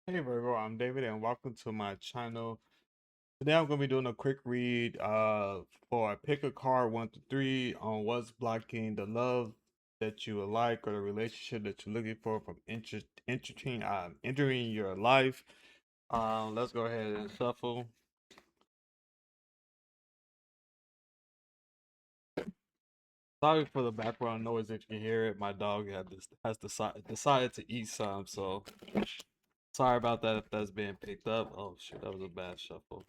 Hey Virgo, I'm David and welcome to my channel. Today I'm going to be doing a quick read for pick a card 1 to 3 on what's blocking the love that you would like or the relationship that you're looking for from entering your life. Let's go ahead and shuffle. Sorry for the background noise if you hear it. My dog has decided to eat some, so sorry about that if that's being picked up. Oh shit, that was a bad shuffle.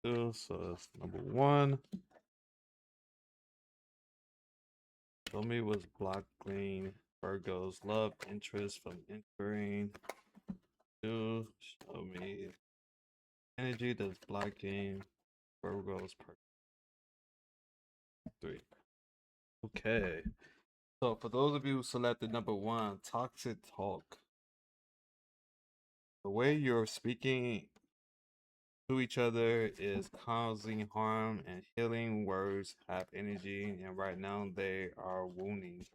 So that's number one. Show me what's blocking Virgo's love interest from entering. Two, show me energy that's blocking Virgo's part. Three. Okay. So for those of you who selected number one, toxic talk. The way you're speaking to each other is causing harm, and healing words have energy, and right now they are wounding.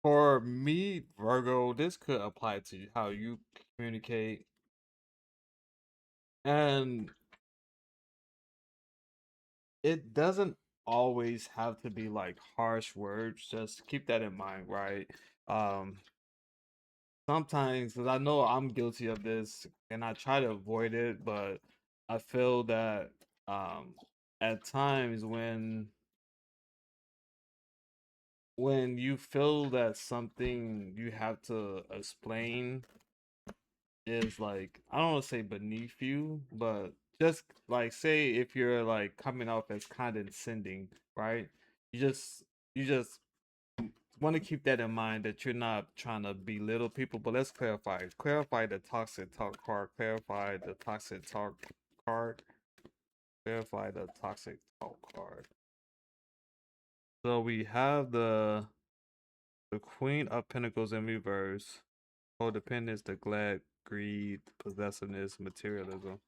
For me, Virgo, this could apply to how you communicate. And it doesn't always have to be like harsh words. Just keep that in mind, right? Um, Sometimes, because I know I'm guilty of this and I try to avoid it, but I feel that um, at times when you feel that something you have to explain is like, I don't want to say beneath you, but just like say if you're like coming off as condescending, right? You just want to keep that in mind that you're not trying to belittle people. But let's clarify. Clarify the toxic talk card. Clarify the toxic talk card. Clarify the toxic talk card. So we have the Queen of Pentacles in reverse. Codependence, neglect, greed, possessiveness, materialism.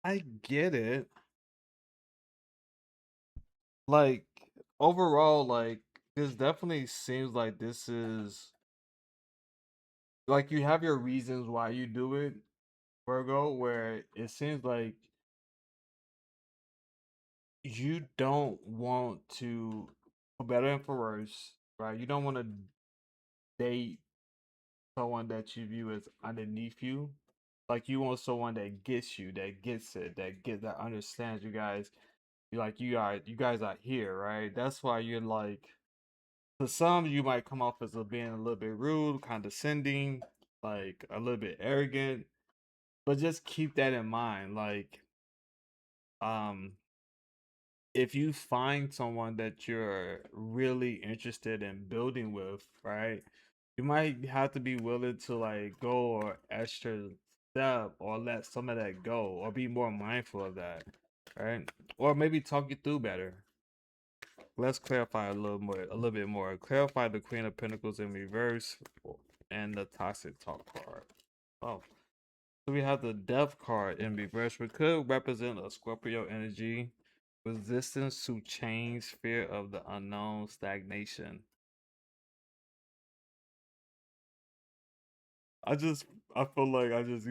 I get it. Like overall, like this definitely seems like this is like you have your reasons why you do it, Virgo, where it seems like you don't want to, for better and for worse, right? You don't want to date someone that you view as underneath you. Like you want someone that gets you, that gets it, that understands you guys. You guys are here, right? That's why you're like, to some you might come off as being a little bit rude, condescending, like a little bit arrogant, but just keep that in mind. Like, um, if you find someone that you're really interested in building with, right? You might have to be willing to like go or extra step or let some of that go or be more mindful of that, right? Or maybe talk it through better. Let's clarify a little bit more. Clarify the Queen of Pentacles in reverse and the Toxic Talk card. Oh, so we have the Death card in reverse, which could represent a Scorpio energy, resistance to change, fear of the unknown, stagnation. I just, I feel like I just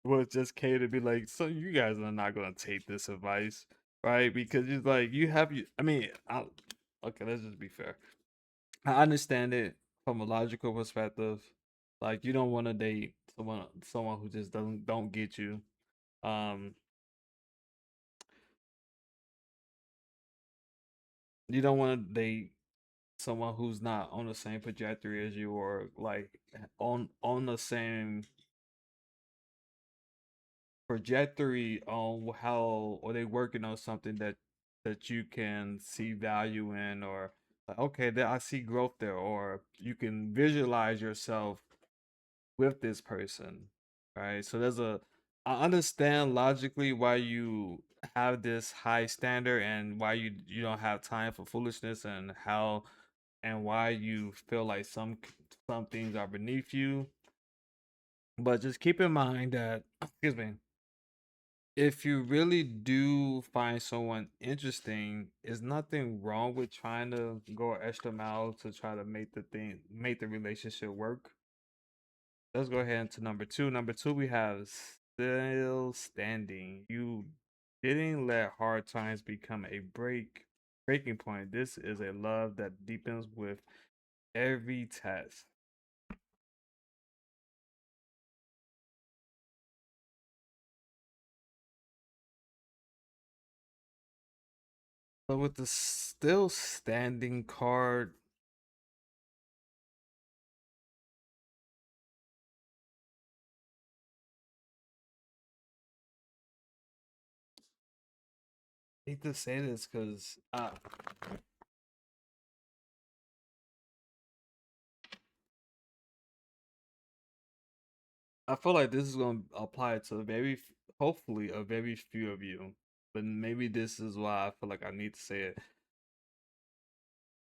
was just K to be like, so you guys are not gonna take this advice, right? Because it's like you have you. I mean, okay, let's just be fair. I understand it from a logical perspective. Like you don't want to date someone who just don't get you. Um, you don't want to date someone who's not on the same trajectory as you or like on the same trajectory on how or they working on something that you can see value in or like, okay, there I see growth there or you can visualize yourself with this person, right? So I understand logically why you have this high standard and why you don't have time for foolishness and how and why you feel like some things are beneath you. But just keep in mind that excuse me, if you really do find someone interesting, is nothing wrong with trying to go an extra mile to try to make the relationship work. Let's go ahead into number two. Number two, we have still standing. You didn't let hard times become a breaking point. This is a love that deepens with every test. But with the still standing card, I hate to say this because I feel like this is going to apply to hopefully, a very few of you. But maybe this is why I feel like I need to say it.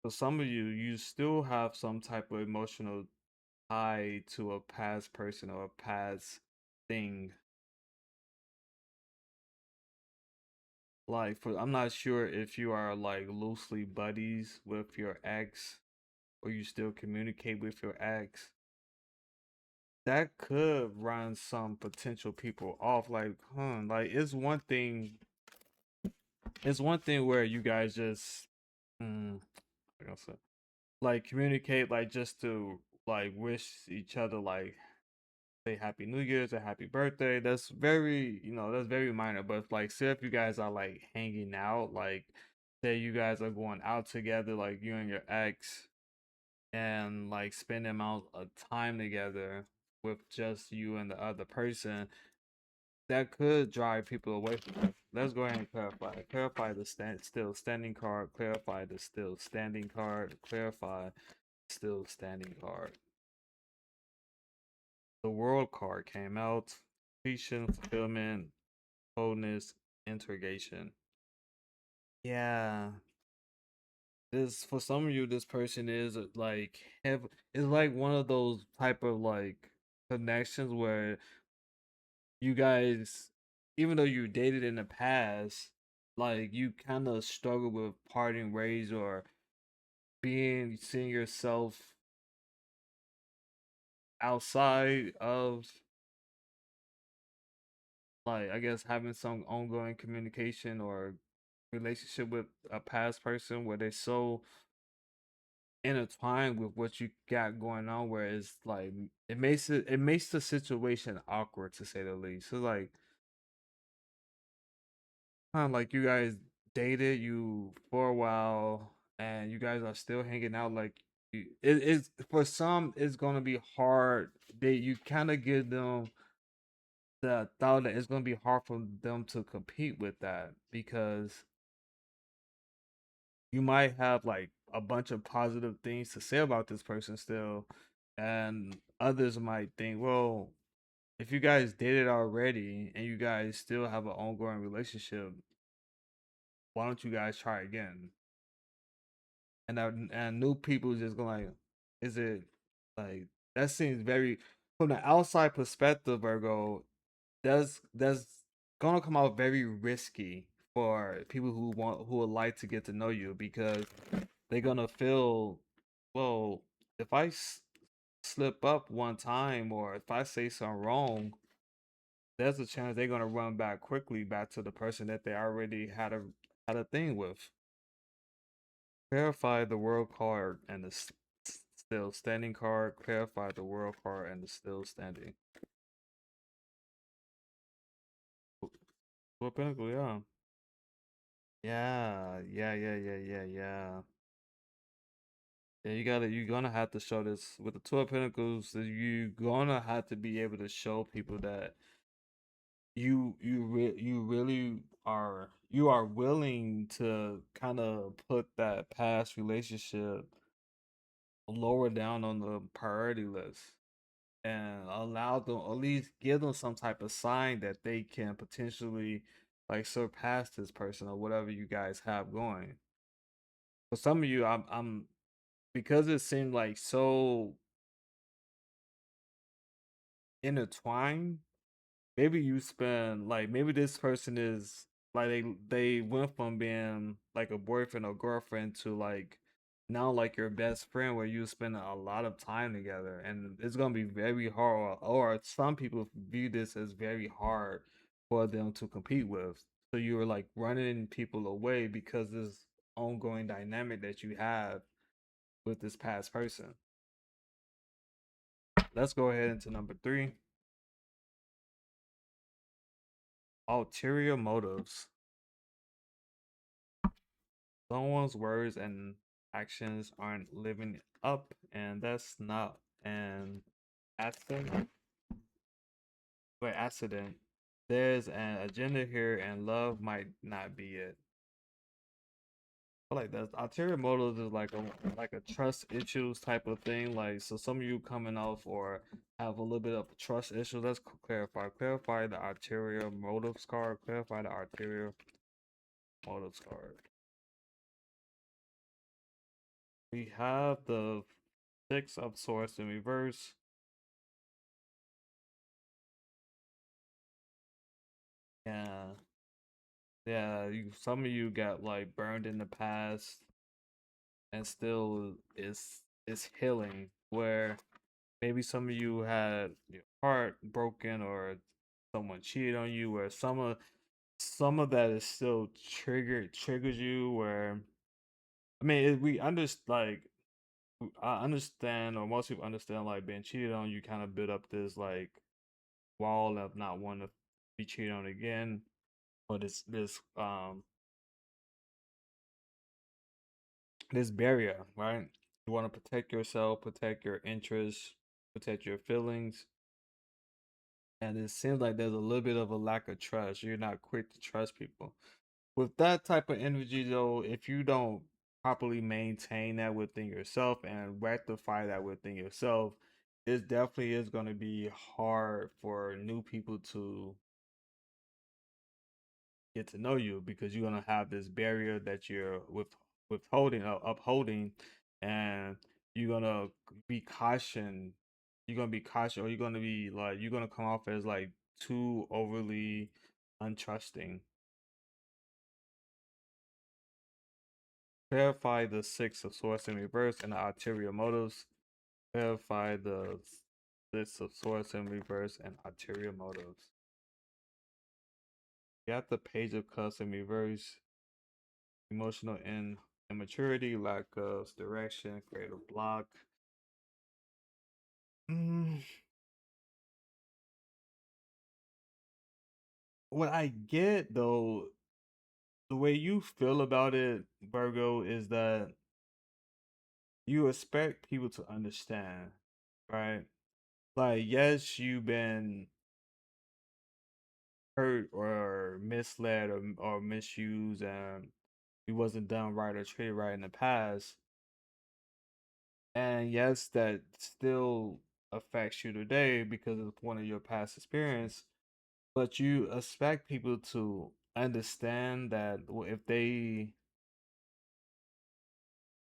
For some of you, you still have some type of emotional tie to a past person or a past thing. Like, I'm not sure if you are like loosely buddies with your ex or you still communicate with your ex. That could run some potential people off. Like, like it's one thing where you guys just, like I said, like communicate, like just to like wish each other like say happy New Year's or happy birthday. That's very, that's very minor. But like, say if you guys are like hanging out, like say you guys are going out together, like you and your ex, and like spend amount of time together with just you and the other person, that could drive people away from it. Let's go ahead and clarify. Clarify the still standing card. Clarify the still standing card. Clarify still standing card. The world card came out. Completion, fulfillment, wholeness, integration. Yeah, this for some of you, this person is like have is like one of those type of like connections where you guys, even though you dated in the past, like you kind of struggle with parting ways or seeing yourself outside of like I guess having some ongoing communication or relationship with a past person where they're so intertwined with what you got going on where it's like it makes the situation awkward to say the least. So like kind of like you guys dated you for a while and you guys are still hanging out like it's for some it's gonna be hard. You kind of give them the thought that it's gonna be hard for them to compete with that because you might have like a bunch of positive things to say about this person still, and others might think, well, if you guys dated already and you guys still have an ongoing relationship, why don't you guys try again? And new people just going like, is it like that seems very from the outside perspective, Virgo, that's gonna come out very risky for people who would like to get to know you because they're gonna feel, well, if slip up one time or if I say something wrong, there's a chance they're gonna run back quickly back to the person that they already had a thing with. Clarify the world card and the still standing card. Clarify the world card and the still standing. What pinnacle? Yeah. Yeah. Yeah, you're gonna have to show this with the two of Pentacles. You're gonna have to be able to show people that you really you are willing to kind of put that past relationship lower down on the priority list. and allow them, at least give them some type of sign that they can potentially like surpass this person or whatever you guys have going. For some of you, I'm because it seemed like so intertwined. Maybe you spend like maybe this person is like they went from being like a boyfriend or girlfriend to like now like your best friend where you spend a lot of time together, and it's gonna be very hard, or some people view this as very hard for them to compete with. So you're like running people away because this ongoing dynamic that you have with this past person. Let's go ahead into number three: ulterior motives. Someone's words and actions aren't living up, and that's not an accident. Accident. There's an agenda here, and love might not be it. I feel like that ulterior motives is like a trust issues type of thing. Like so, some of you coming off or have a little bit of trust issues. Let's clarify. Clarify the ulterior motives card. Clarify the ulterior motives card. We have the Six of Swords in reverse. Yeah, yeah. Some of you got like burned in the past, and still is healing. Where maybe some of you had your heart broken, or someone cheated on you, where some of that is still triggers you. Where I mean, we understand like I understand, or most people understand, like being cheated on. You kind of build up this like wall of not wanting to be cheated on again, but it's this barrier, right? You want to protect yourself, protect your interests, protect your feelings. And it seems like there's a little bit of a lack of trust. You're not quick to trust people. With that type of energy, though, if you don't properly maintain that within yourself and rectify that within yourself, it definitely is going to be hard for new people to get to know you, because you're gonna have this barrier that you're withholding upholding, and you're gonna be caution. You're gonna be cautious, or you're gonna be like you're gonna come off as like too overly untrusting. Verify the Six of Swords in reverse and the ulterior motives. Verify the Six of Swords in reverse and ulterior motives. You got the Page of Cups in reverse. Emotional immaturity, lack of direction, creative block. Mm, what I get though, the way you feel about it, Virgo, is that you expect people to understand, right? Like, yes, you've been hurt or misled or misused, and you wasn't done right or treated right in the past. And yes, that still affects you today because of one of your past experience. But you expect people to understand that if they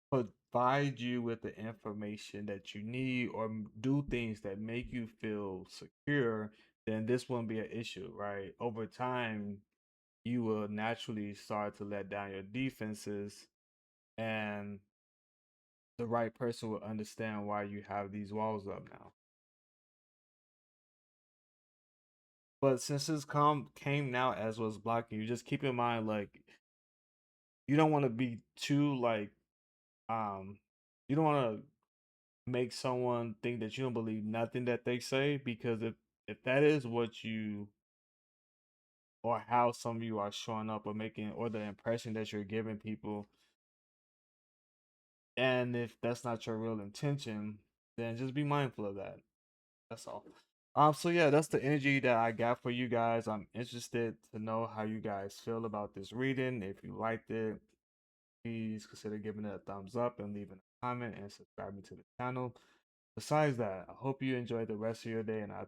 provide you with the information that you need, or do things that make you feel secure, then this won't be an issue, right? Over time, you will naturally start to let down your defenses, and the right person will understand why you have these walls up now. But since this came now as was blocking you, just keep in mind, like, you don't want to be too like um you don't want to make someone think that you don't believe nothing that they say, because if that is what you, or how some of you are showing up or making, or the impression that you're giving people, and if that's not your real intention, then just be mindful of that. That's all. So yeah, that's the energy that I got for you guys. I'm interested to know how you guys feel about this reading. If you liked it, please consider giving it a thumbs up and leaving a comment and subscribing to the channel. besides that, I hope you enjoy the rest of your day, and I'll